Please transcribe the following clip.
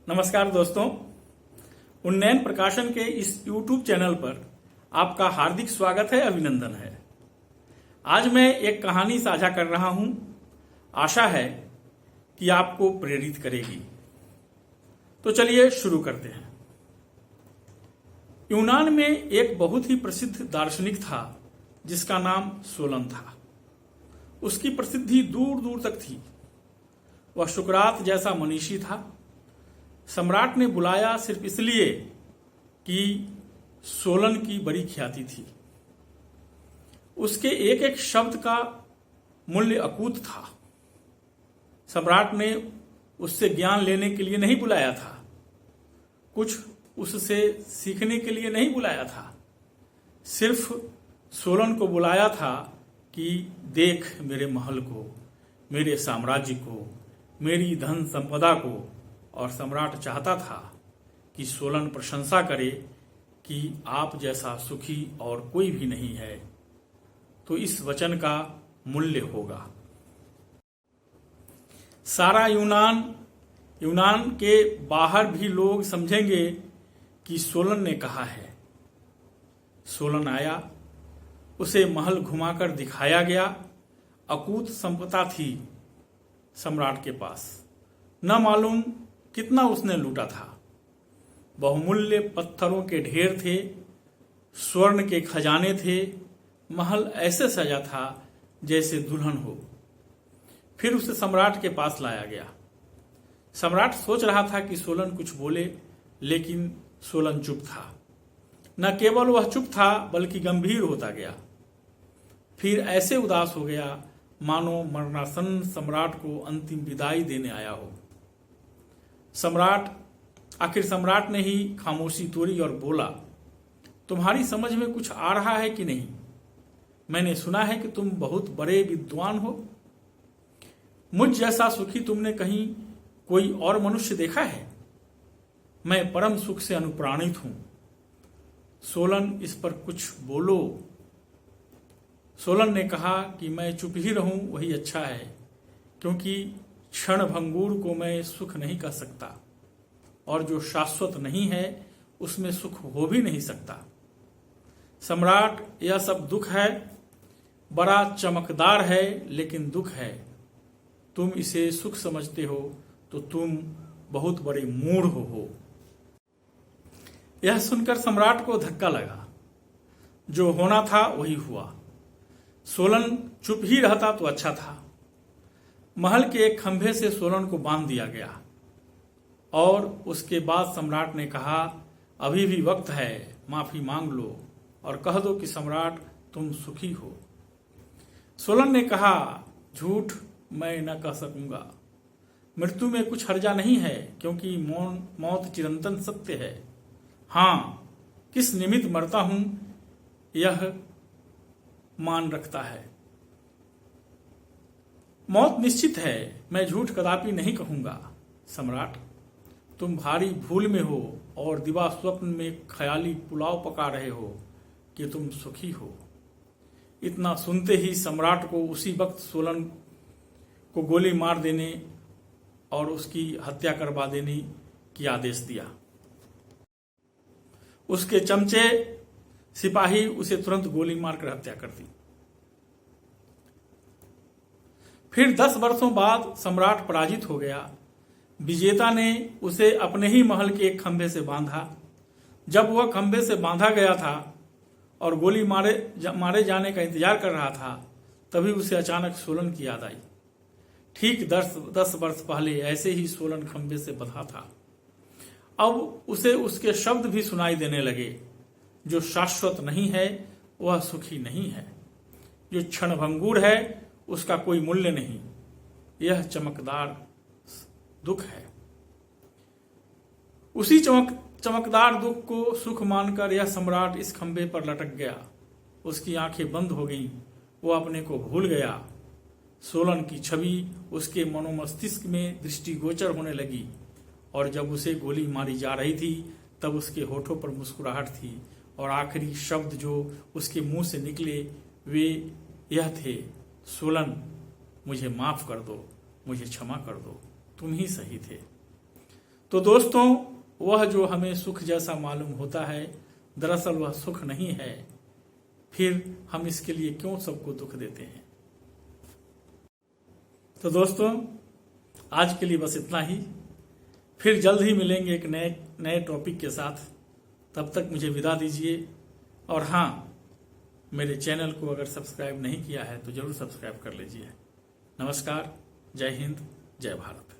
नमस्कार दोस्तों, उन्नयन प्रकाशन के इस YouTube चैनल पर आपका हार्दिक स्वागत है, अभिनंदन है। आज मैं एक कहानी साझा कर रहा हूं। आशा है कि आपको प्रेरित करेगी। तो चलिए शुरू करते हैं। यूनान में एक बहुत ही प्रसिद्ध दार्शनिक था जिसका नाम सोलन था। उसकी प्रसिद्धि दूर दूर तक थी। वह सुकरात जैसा मनीषी था। सम्राट ने बुलाया सिर्फ इसलिए कि सोलन की बड़ी ख्याति थी। उसके एक एक शब्द का मूल्य अकूत था। सम्राट ने उससे ज्ञान लेने के लिए नहीं बुलाया था, कुछ उससे सीखने के लिए नहीं बुलाया था। सिर्फ सोलन को बुलाया था कि देख मेरे महल को, मेरे साम्राज्य को, मेरी धन संपदा को। और सम्राट चाहता था कि सोलन प्रशंसा करे कि आप जैसा सुखी और कोई भी नहीं है, तो इस वचन का मूल्य होगा। सारा यूनान के बाहर भी लोग समझेंगे कि सोलन ने कहा है। सोलन आया, उसे महल घुमाकर दिखाया गया। अकूत संपदा थी सम्राट के पास, न मालूम कितना उसने लूटा था। बहुमूल्य पत्थरों के ढेर थे, स्वर्ण के खजाने थे। महल ऐसे सजा था जैसे दुल्हन हो। फिर उसे सम्राट के पास लाया गया। सम्राट सोच रहा था कि सोलन कुछ बोले, लेकिन सोलन चुप था। न केवल वह चुप था बल्कि गंभीर होता गया। फिर ऐसे उदास हो गया मानो मरणासन्न सम्राट को अंतिम विदाई देने आया हो। आखिर सम्राट ने ही खामोशी तोड़ी और बोला, तुम्हारी समझ में कुछ आ रहा है कि नहीं? मैंने सुना है कि तुम बहुत बड़े विद्वान हो। मुझ जैसा सुखी तुमने कहीं कोई और मनुष्य देखा है? मैं परम सुख से अनुप्राणित हूं। सोलन, इस पर कुछ बोलो। सोलन ने कहा कि मैं चुप ही रहूं वही अच्छा है, क्योंकि क्षण भंगुर को मैं सुख नहीं कह सकता, और जो शाश्वत नहीं है उसमें सुख हो भी नहीं सकता। सम्राट, यह सब दुख है, बड़ा चमकदार है, लेकिन दुख है। तुम इसे सुख समझते हो तो तुम बहुत बड़े मूढ़ हो। यह सुनकर सम्राट को धक्का लगा। जो होना था वही हुआ। सोलन चुप ही रहता तो अच्छा था। महल के एक खंभे से सोलन को बांध दिया गया और उसके बाद सम्राट ने कहा, अभी भी वक्त है, माफी मांग लो और कह दो कि सम्राट तुम सुखी हो। सोलन ने कहा, झूठ मैं न कह सकूंगा। मृत्यु में कुछ हर्जा नहीं है, क्योंकि मौत चिरंतन सत्य है। हाँ, किस निमित्त मरता हूं यह मान रखता है। मौत निश्चित है, मैं झूठ कदापि नहीं कहूंगा। सम्राट, तुम भारी भूल में हो और दिवा स्वप्न में ख्याली पुलाव पका रहे हो कि तुम सुखी हो। इतना सुनते ही सम्राट को उसी वक्त सोलन को गोली मार देने और उसकी हत्या करवा देने की आदेश दिया। उसके चमचे सिपाही उसे तुरंत गोली मारकर हत्या कर दी। फिर 10 वर्षों बाद सम्राट पराजित हो गया। विजेता ने उसे अपने ही महल के एक खंभे से बांधा। जब वह खंभे से बांधा गया था और गोली मारे जाने का इंतजार कर रहा था, तभी उसे अचानक सोलन की याद आई। ठीक 10 वर्ष पहले ऐसे ही सोलन खंभे से बंधा था। अब उसे उसके शब्द भी सुनाई देने लगे, जो शाश्वत नहीं है वह सुखी नहीं है, जो क्षणभंगुर है उसका कोई मूल्य नहीं। यह चमकदार दुख है। उसी चमकदार दुख को सुख मानकर यह सम्राट इस खंभे पर लटक गया। उसकी आंखें बंद हो गईं, वो अपने को भूल गया। सोलन की छवि उसके मनोमस्तिष्क में दृष्टिगोचर होने लगी, और जब उसे गोली मारी जा रही थी तब उसके होठों पर मुस्कुराहट थी, और आखिरी शब्द जो उसके मुंह से निकले वे यह थे, सोलन मुझे माफ कर दो, मुझे क्षमा कर दो, तुम ही सही थे। तो दोस्तों, वह जो हमें सुख जैसा मालूम होता है, दरअसल वह सुख नहीं है। फिर हम इसके लिए क्यों सबको दुख देते हैं? तो दोस्तों, आज के लिए बस इतना ही। फिर जल्द ही मिलेंगे एक नए टॉपिक के साथ। तब तक मुझे विदा दीजिए। और हाँ, मेरे चैनल को अगर सब्सक्राइब नहीं किया है तो जरूर सब्सक्राइब कर लीजिए। नमस्कार, जय हिंद, जय भारत।